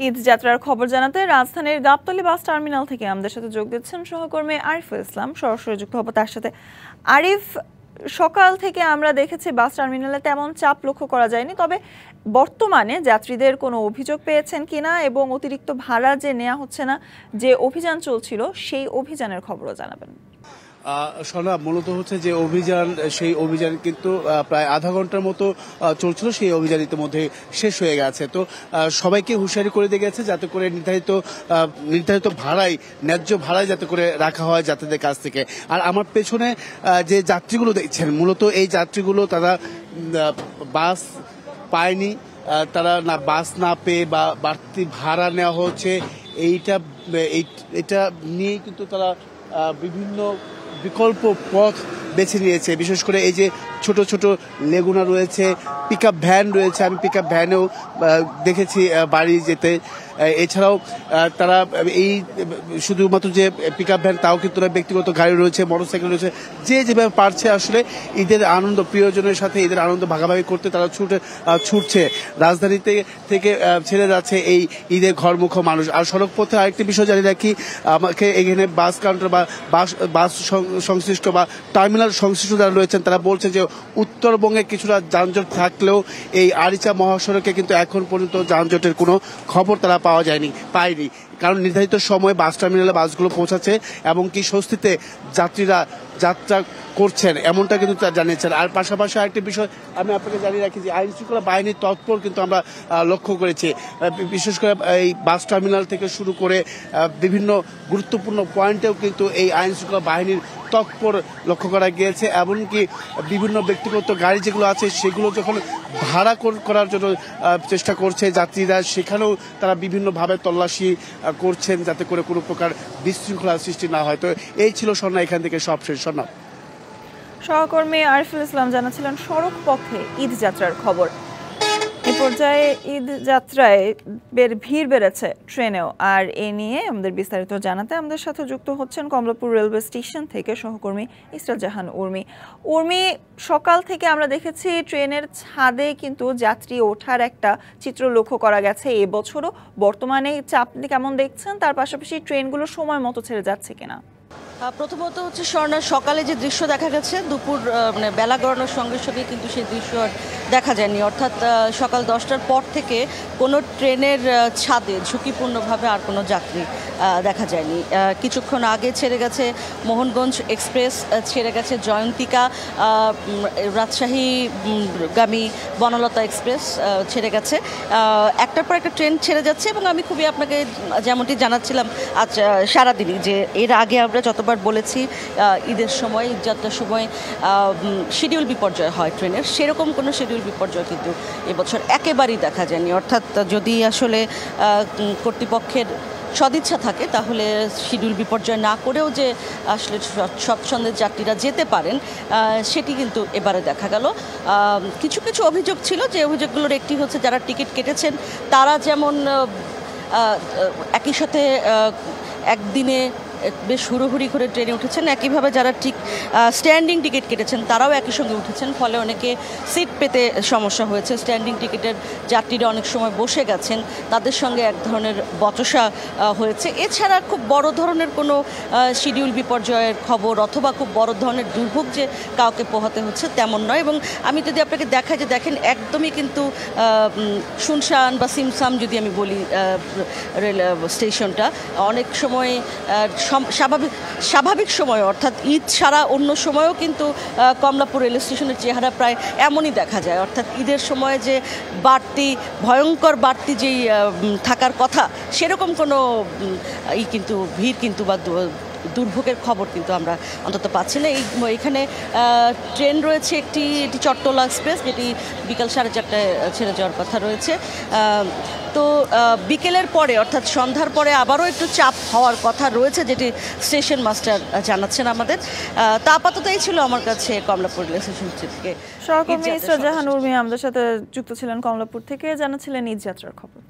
ঈদ যাত্রার খবর জানাতে রাজধানীর গাবতলী বাস টার্মিনাল থেকে আমাদের সাথে যোগ দিচ্ছেন সহকর্মী আরিফুল ইসলাম। সরাসরি যুক্ত হব তার সাথে। আরিফ, সকাল থেকে আমরা দেখেছি বাস টার্মিনালে তেমন চাপ লক্ষ্য করা যায়নি, তবে বর্তমানে যাত্রীদের কোনো অভিযোগ পেয়েছেন কিনা এবং অতিরিক্ত ভাড়া যে নেওয়া হচ্ছে না, যে অভিযান চলছিল সেই অভিযানের খবরও জানাবেন। শোনা, মূলত হচ্ছে যে অভিযান, সেই অভিযান কিন্তু প্রায় আধা ঘন্টার মতো চলছিল। সেই অভিযান ইতিমধ্যে শেষ হয়ে গেছে। তো সবাইকে হুঁশিয়ারি করে দিয়ে গেছে যাতে করে নির্ধারিত ভাড়াই, ন্যায্য ভাড়াই যাতে করে রাখা হয় যাত্রীদের কাছ থেকে। আর আমার পেছনে যে যাত্রীগুলো দেখছেন, মূলত এই যাত্রীগুলো তারা বাস পায়নি, তারা না বাস না পেয়ে বা বাড়তি ভাড়া নেওয়া হচ্ছে এটা নিয়ে কিন্তু তারা বিভিন্ন বিকল্প পথ বেছে নিয়েছে। বিশেষ করে এই যে ছোট ছোট লেগুনা রয়েছে, পিকআপ ভ্যান রয়েছে, আমি পিকআপ ভ্যানেও দেখেছি বাড়ি যেতে। এছাড়াও তারা এই শুধুমাত্র যে পিকআপ ভ্যান তাও কিন্তু না, ব্যক্তিগত গাড়ি রয়েছে, মোটরসাইকেল রয়েছে, যে যেভাবে পারছে আসলে ঈদের আনন্দ, প্রিয়জনের সাথে ঈদের আনন্দ ভাগাভাগি করতে তারা ছুটছে। রাজধানীতে থেকে ছেড়ে যাচ্ছে এই ঈদের ঘরমুখ মানুষ। আর সড়ক পথে আরেকটি বিষয় জানিয়ে রাখি, আমাকে এখানে বাস কাউন্টার বা বাস সংশ্লিষ্ট বা টার্মিনাল সংশ্লিষ্ট যারা রয়েছেন তারা বলছে যে উত্তরবঙ্গে কিছুটা যানজট থাকলেও এই আরিচা মহাসড়কে কিন্তু এখন পর্যন্ত যানজটের কোনো খবর তারা পায়নি। কারণ নির্ধারিত সময়ে বাস টার্মিনালে বাসগুলো পৌঁছাচ্ছে এবং কি স্বস্তিতে যাত্রীরা যাত্রা করছেন, এমনটা কিন্তু তারা জানিয়েছেন। আর পাশাপাশি আরেকটি বিষয় আমি আপনাকে জানিয়ে রাখি যে আইন শৃঙ্খলা বাহিনীর তৎপর কিন্তু আমরা লক্ষ্য করেছি। বিশেষ করে এই বাস টার্মিনাল থেকে শুরু করে বিভিন্ন গুরুত্বপূর্ণ পয়েন্টেও কিন্তু এই আইন শৃঙ্খলা বাহিনীর তৎপর লক্ষ্য করা গিয়েছে। এমনকি বিভিন্ন ব্যক্তিগত গাড়ি যেগুলো আছে সেগুলো যখন ভাড়া করার জন্য চেষ্টা করছে যাত্রীরা, সেখানেও তারা বিভিন্নভাবে তল্লাশি করছেন যাতে করে কোনো প্রকার বিশৃঙ্খলার সৃষ্টি না হয়। তো এই ছিল স্বর্ণা এখান থেকে সবশেষ। স্বর্ণা। সহকর্মী আরিফুল ইসলাম জানাচ্ছিলেন সড়ক পথে ঈদ যাত্রার খবর। এ পর্যায়ে ঈদ যাত্রায় ভিড় বেড়েছে ট্রেনেও। আর এ নিয়ে আমাদের বিস্তারিত জানাতে আমাদের সাথে যুক্ত হচ্ছেন কমলাপুর রেলওয়ে স্টেশন থেকে সহকর্মী ইসরাত জাহান উর্মি। সকাল থেকে আমরা দেখেছি ট্রেনের ছাদে কিন্তু যাত্রী ওঠার একটা চিত্র লক্ষ্য করা গেছে এবছরও। বর্তমানে চাপ কেমন দেখছেন, তার পাশাপাশি ট্রেনগুলো সময় মতো ছেড়ে যাচ্ছে কিনা? প্রথমত হচ্ছে স্বর্ণার সকালে যে দৃশ্য দেখা গেছে, দুপুর মানে বেলা গড়ানোর সঙ্গে সঙ্গে কিন্তু সেই দৃশ্য আর দেখা যায়নি। অর্থাৎ সকাল 10টার পর থেকে কোনো ট্রেনের ছাদে ঝুঁকিপূর্ণভাবে আর কোনো যাত্রী দেখা যায়নি। কিছুক্ষণ আগে ছেড়ে গেছে মোহনগঞ্জ এক্সপ্রেস, ছেড়ে গেছে জয়ন্তিকা, রাজশাহীগামী বনলতা এক্সপ্রেস ছেড়ে গেছে। একটার পর একটা ট্রেন ছেড়ে যাচ্ছে এবং আমি খুবই আপনাকে যেমনটি জানাচ্ছিলাম আজ সারাদিনই, যে এর আগে আমরা যতবার বলেছি ঈদের সময়, ঈদ যাত্রার সময় শিডিউল বিপর্যয় হয় ট্রেনের, সেরকম কোনো শিডিউল বিপর্যয় কিন্তু এবছর একেবারেই দেখা যায়নি। অর্থাৎ যদি আসলে কর্তৃপক্ষের সদিচ্ছা থাকে তাহলে শিডিউল বিপর্যয় না করেও যে আসলে স্বচ্ছন্দের যাত্রীরা যেতে পারেন সেটি কিন্তু এবারে দেখা গেল। কিছু কিছু অভিযোগ ছিল, যে অভিযোগগুলোর একটি হচ্ছে যারা টিকিট কেটেছেন তারা যেমন একই সাথে একদিনে বেশ হুড়োহুড়ি করে ট্রেনে উঠেছেন, একইভাবে যারা স্ট্যান্ডিং টিকিট কেটেছেন তারাও একই সঙ্গে উঠেছেন, ফলে অনেকে সিট পেতে সমস্যা হয়েছে। স্ট্যান্ডিং টিকিটের যাত্রীরা অনেক সময় বসে গেছেন, তাদের সঙ্গে এক ধরনের বচসা হয়েছে। এছাড়া খুব বড় ধরনের কোনো শিডিউল বিপর্যয়ের খবর অথবা খুব বড় ধরনের দুর্ভোগ যে কাউকে পোহাতে হচ্ছে তেমন নয়। এবং আমি যদি আপনাকে দেখাই যে দেখেন একদমই কিন্তু শুনশান বা সিমসাম যদি আমি বলি রেল স্টেশনটা, অনেক সময় স্বাভাবিক সময় অর্থাৎ ঈদ ছাড়া অন্য সময়ও কিন্তু কমলাপুর রেল স্টেশনের চেহারা প্রায় এমনই দেখা যায়। অর্থাৎ ঈদের সময় যে ভয়ঙ্কর বাড়তি যেই থাকার কথা সেরকম কোনো কিন্তু ভিড় কিন্তু বা দুর্ভোগের খবর কিন্তু আমরা অন্তত পাচ্ছি না। এখানে ট্রেন রয়েছে এটি চট্টলা এক্সপ্রেস, যেটি বিকাল 4:30টায় ছেড়ে যাওয়ার কথা রয়েছে। তো বিকেলের পরে অর্থাৎ সন্ধ্যার পরে আবারও একটু চাপ হওয়ার কথা রয়েছে, যেটি স্টেশন মাস্টার জানাচ্ছেন আমাদের। তা আপাতত এই ছিল আমার কাছে কমলাপুর রেল স্টেশন থেকে। সহকর্মী ইসরাত জাহান আমাদের সাথে যুক্ত ছিলেন কমলাপুর থেকে, জানাচ্ছিলেন ঈদ যাত্রার খবর।